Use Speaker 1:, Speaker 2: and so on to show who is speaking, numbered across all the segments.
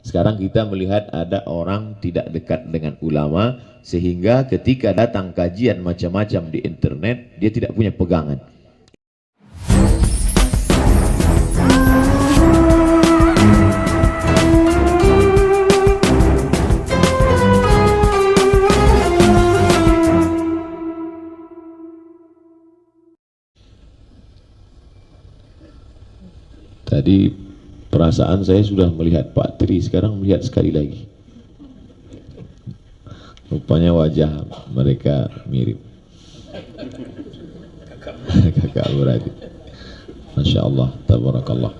Speaker 1: Sekarang kita melihat ada orang tidak dekat dengan ulama, sehingga ketika datang kajian macam-macam di internet, dia tidak punya pegangan. Tadi perasaan saya sudah melihat Pak Tri, sekarang melihat sekali lagi. Rupanya wajah mereka mirip. Kakak beradik. Masya Allah, tabarakallah.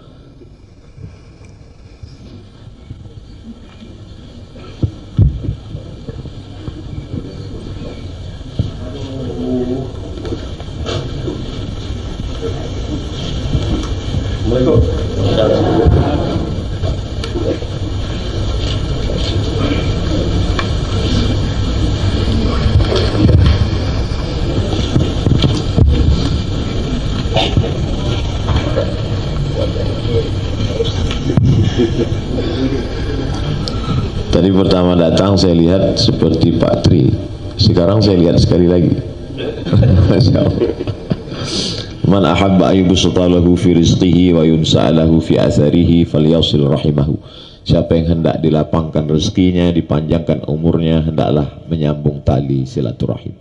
Speaker 1: Tadi pertama datang saya lihat seperti Pak Tri, sekarang saya lihat sekali lagi. Masya Allah. Man ahabba ayyubsata lahu fi rizqihi wa yunsa'a lahu fi atharihi falyasil rahimahu. Siapa yang hendak dilapangkan rezekinya, dipanjangkan umurnya, hendaklah menyambung tali silaturahim.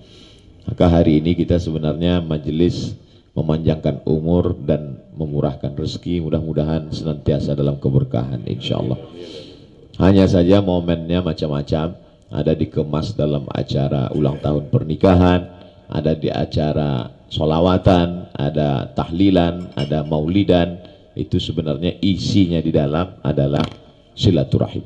Speaker 1: Maka hari ini kita sebenarnya majelis memanjangkan umur dan memurahkan rezeki, mudah-mudahan senantiasa dalam keberkahan insyaallah. Hanya saja momennya macam-macam, ada dikemas dalam acara ulang tahun pernikahan, ada di acara sholawatan, ada tahlilan, ada maulidan. Itu sebenarnya isinya di dalam adalah silaturahim.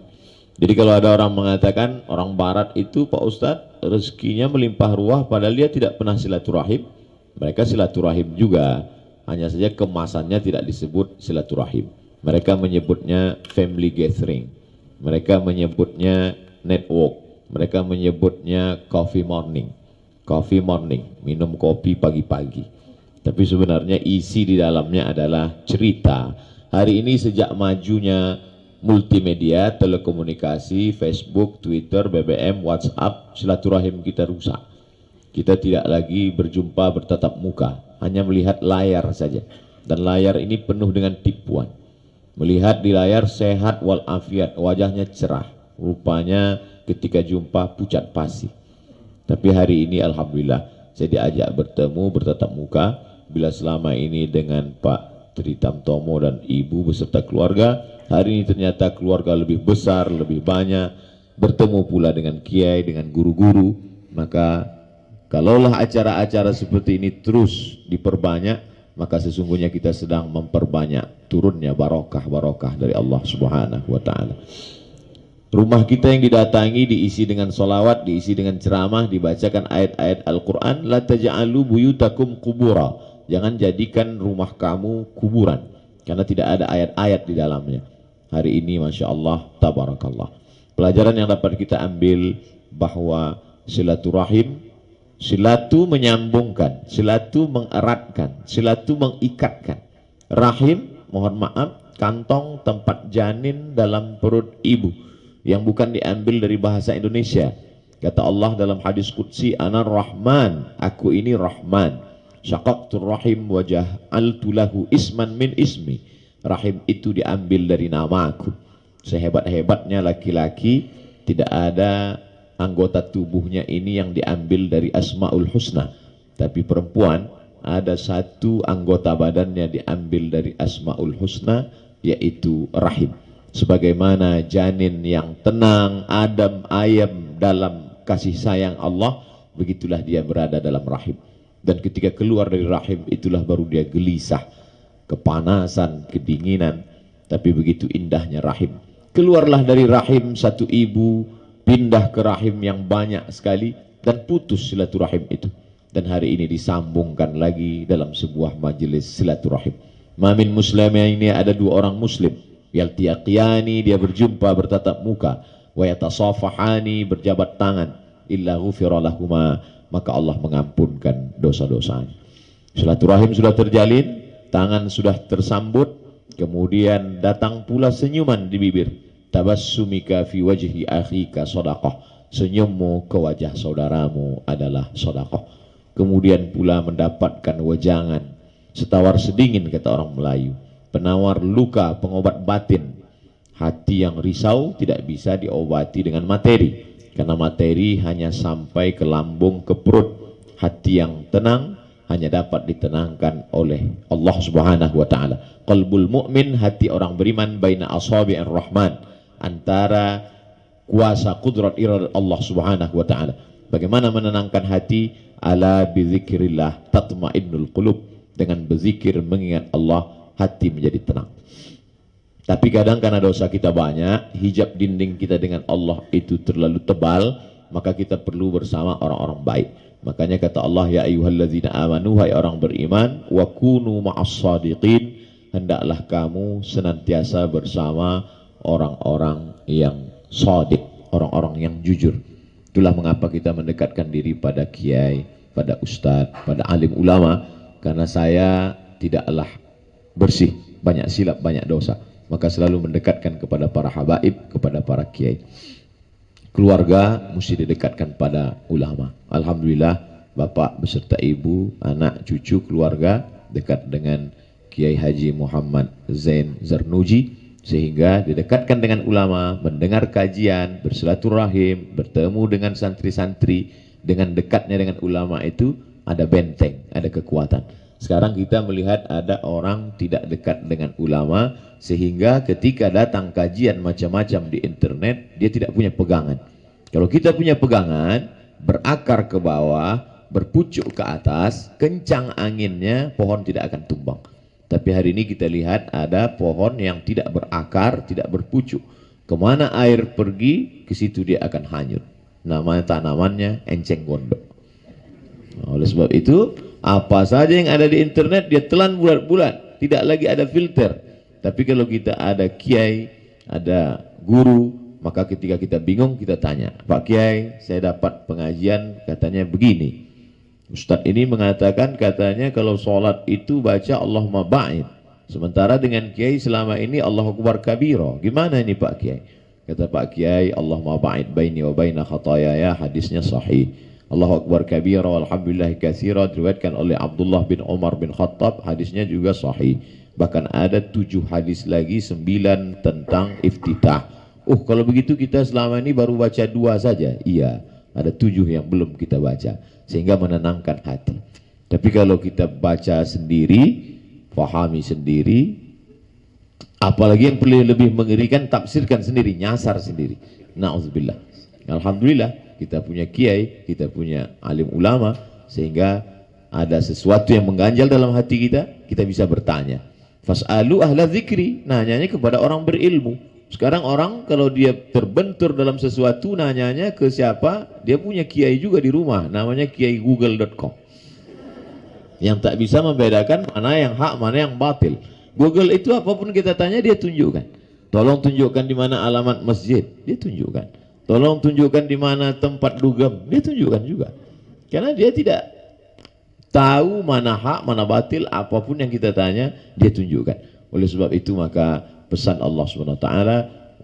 Speaker 1: Jadi kalau ada orang mengatakan orang barat itu Pak Ustadz rezekinya melimpah ruah padahal dia tidak pernah silaturahim, mereka silaturahim juga, hanya saja kemasannya tidak disebut silaturahim. Mereka menyebutnya family gathering, mereka menyebutnya network, mereka menyebutnya coffee morning, minum kopi pagi-pagi. Tapi sebenarnya isi di dalamnya adalah cerita. Hari ini sejak majunya multimedia, telekomunikasi, Facebook, Twitter, BBM, WhatsApp, silaturahim kita rusak. Kita tidak lagi berjumpa bertatap muka, hanya melihat layar saja. Dan layar ini penuh dengan tipuan. Melihat di layar sehat walafiat, wajahnya cerah, rupanya ketika jumpa pucat pasi. Tapi hari ini alhamdulillah saya diajak bertemu bertatap muka. Bila selama ini dengan Pak Tri Tamtomo dan Ibu beserta keluarga, hari ini ternyata keluarga lebih besar, lebih banyak, bertemu pula dengan kiai, dengan guru-guru. Maka kalaulah acara-acara seperti ini terus diperbanyak, maka sesungguhnya kita sedang memperbanyak turunnya barokah dari Allah Subhanahu wa ta'ala. Rumah kita yang didatangi diisi dengan solawat, diisi dengan ceramah, dibacakan ayat-ayat Al-Quran. La taj'alu buyutakum qubura. Jangan jadikan rumah kamu kuburan, karena tidak ada ayat-ayat di dalamnya. Hari ini Masya Allah, tabarakallah. Pelajaran yang dapat kita ambil bahwa silaturahim, silatu menyambungkan, silatu mengeratkan, silatu mengikatkan. Rahim, mohon maaf, kantong tempat janin dalam perut ibu, yang bukan diambil dari bahasa Indonesia. Kata Allah dalam hadis qudsi, Ana Rahman, aku ini Rahman. Syaqaqtur rahim waja'altu lahu isman min ismi. Rahim itu diambil dari nama aku. Sehebat-hebatnya laki-laki, tidak ada anggota tubuhnya ini yang diambil dari Asmaul Husna. Tapi perempuan ada satu anggota badannya diambil dari Asmaul Husna, yaitu rahim. Sebagaimana janin yang tenang, adem, ayem dalam kasih sayang Allah, begitulah dia berada dalam rahim. Dan ketika keluar dari rahim, itulah baru dia gelisah, kepanasan, kedinginan. Tapi begitu indahnya rahim. Keluarlah dari rahim satu ibu, pindah ke rahim yang banyak sekali, dan putus silaturahim itu. Dan hari ini disambungkan lagi dalam sebuah majelis silaturahim. Mamin muslimnya ini ada dua orang muslim, yaltiyaqiyani, dia berjumpa bertatap muka, wa yatasafahani, berjabat tangan, illa ghufira lahuma, maka Allah mengampunkan dosa-dosanya. Silaturahim sudah terjalin, tangan sudah tersambut, kemudian datang pula senyuman di bibir. tabassumika fi wajhi akhika shadaqah, senyummu ke wajah saudaramu adalah sedekah. Kemudian pula mendapatkan wejangan setawar sedingin, kata orang Melayu, penawar luka, pengobat batin. Hati yang risau tidak bisa diobati dengan materi, karena materi hanya sampai ke lambung, ke perut. Hati yang tenang hanya dapat ditenangkan oleh Allah Subhanahu wa taala. Qalbul mu'min, hati orang beriman, baina asabi'ir rahman, antara kuasa kudrat iradat Allah Subhanahu wa taala. Bagaimana menenangkan hati? Ala bizikrillah tatmainnul qulub, dengan berzikir mengingat Allah hati menjadi tenang. Tapi kadang karena dosa kita banyak, hijab dinding kita dengan Allah itu terlalu tebal, maka kita perlu bersama orang-orang baik. Makanya kata Allah, ya ayyuhalladzina amanu, hai orang beriman, wa kunu ma'as shadiqin, hendaklah kamu senantiasa bersama orang-orang yang shadiq, orang-orang yang jujur. Itulah mengapa kita mendekatkan diri pada kiai, pada ustadz, pada alim ulama, karena saya tidaklah bersih, banyak silap, banyak dosa, maka selalu mendekatkan kepada para habaib, kepada para kiai. Keluarga mesti didekatkan pada ulama. Alhamdulillah, bapak beserta ibu, anak, cucu, keluarga dekat dengan Kiai Haji Muhammad Zain Zarnuji, sehingga didekatkan dengan ulama, mendengar kajian, bersilaturahim, bertemu dengan santri-santri. Dengan dekatnya dengan ulama itu ada benteng, ada kekuatan. Sekarang kita melihat ada orang tidak dekat dengan ulama, sehingga ketika datang kajian macam-macam di internet, dia tidak punya pegangan. Kalau kita punya pegangan, berakar ke bawah, berpucuk ke atas, kencang anginnya, pohon tidak akan tumbang. Tapi hari ini kita lihat ada pohon yang tidak berakar, tidak berpucuk. Kemana air pergi, ke situ dia akan hanyut. Nama tanamannya enceng gondok. Nah, oleh sebab itu, apa saja yang ada di internet dia telan bulat-bulat, tidak lagi ada filter. Tapi kalau kita ada kiai, ada guru, maka ketika kita bingung kita tanya, Pak Kiai, saya dapat pengajian katanya begini. Ustadz ini mengatakan katanya kalau sholat itu baca Allahumma ba'id. Sementara dengan Kiai selama ini Allahu Akbar kabiro. Gimana ini Pak Kiai? Kata Pak Kiai, Allahumma ba'id baini wa baina khatayaya, hadisnya sahih. Allahu Akbar kabiro, alhamdulillah katsira, diriwayatkan oleh Abdullah bin Umar bin Khattab, hadisnya juga sahih. Bahkan ada 7 hadis lagi, 9 tentang iftitah. Kalau begitu kita selama ini baru baca 2 saja. Iya, ada 7 yang belum kita baca, sehingga menenangkan hati. Tapi kalau kita baca sendiri, fahami sendiri, apalagi yang lebih mengerikan, tafsirkan sendiri, nyasar sendiri. Na'udzubillah. Alhamdulillah kita punya kiai, kita punya alim ulama, sehingga ada sesuatu yang mengganjal dalam hati kita bisa bertanya. Fas'alu ahla dzikri, nanyanya kepada orang berilmu. Sekarang orang kalau dia terbentur dalam sesuatu, nanyanya ke siapa? Dia punya kiai juga di rumah, namanya kiai google.com, yang tak bisa membedakan mana yang hak, mana yang batil. Google itu apapun kita tanya dia tunjukkan. Tolong tunjukkan di mana alamat masjid, dia tunjukkan. Tolong tunjukkan di mana tempat dugem, dia tunjukkan juga. Karena dia tidak tahu mana hak, mana batil, apapun yang kita tanya dia tunjukkan. Oleh sebab itu maka pesan Allah SWT,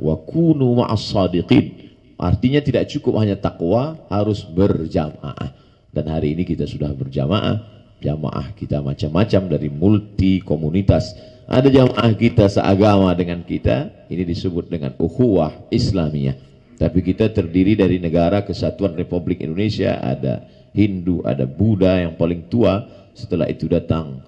Speaker 1: wa kunu ma'as shadiqin, artinya tidak cukup hanya takwa, harus berjamaah. Dan hari ini kita sudah berjamaah. Jamaah kita macam-macam, dari multi komunitas. Ada jamaah kita seagama dengan kita, ini disebut dengan ukhuwah Islamiyah. Tapi kita terdiri dari Negara Kesatuan Republik Indonesia, ada Hindu, ada Buddha yang paling tua, setelah itu datang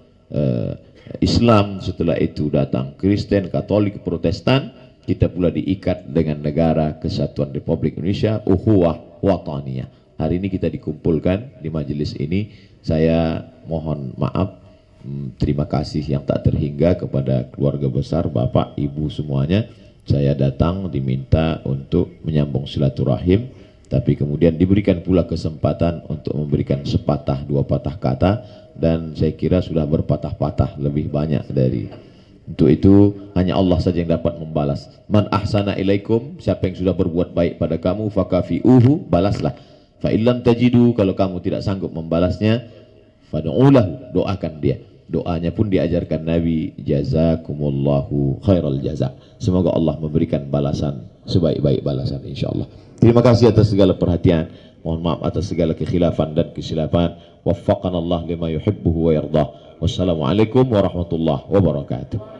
Speaker 1: Islam, setelah itu datang Kristen, Katolik, Protestan. Kita pula diikat dengan Negara Kesatuan Republik Indonesia, ukhuwah wataniyah. Hari ini kita dikumpulkan di majelis ini. Saya mohon maaf, terima kasih yang tak terhingga kepada keluarga besar, bapak, ibu semuanya. Saya datang diminta untuk menyambung silaturahim, tapi kemudian diberikan pula kesempatan untuk memberikan sepatah 2 patah kata, dan saya kira sudah berpatah-patah lebih banyak dari. Untuk itu hanya Allah saja yang dapat membalas. Man ahsana ilaikum, siapa yang sudah berbuat baik pada kamu, fakafi'uhu, balaslah. Fa illam tajidu, kalau kamu tidak sanggup membalasnya, fad'ulahu, doakan dia. Doanya pun diajarkan Nabi, jazakumullahu khairal jaza. Semoga Allah memberikan balasan sebaik-baik balasan insyaallah. Terima kasih atas segala perhatian. Mohon maaf atas segala kekhilafan dan kesilapan. Waffaqanallah lima yuhibbuhu wa yardah. Wassalamualaikum warahmatullahi wabarakatuh.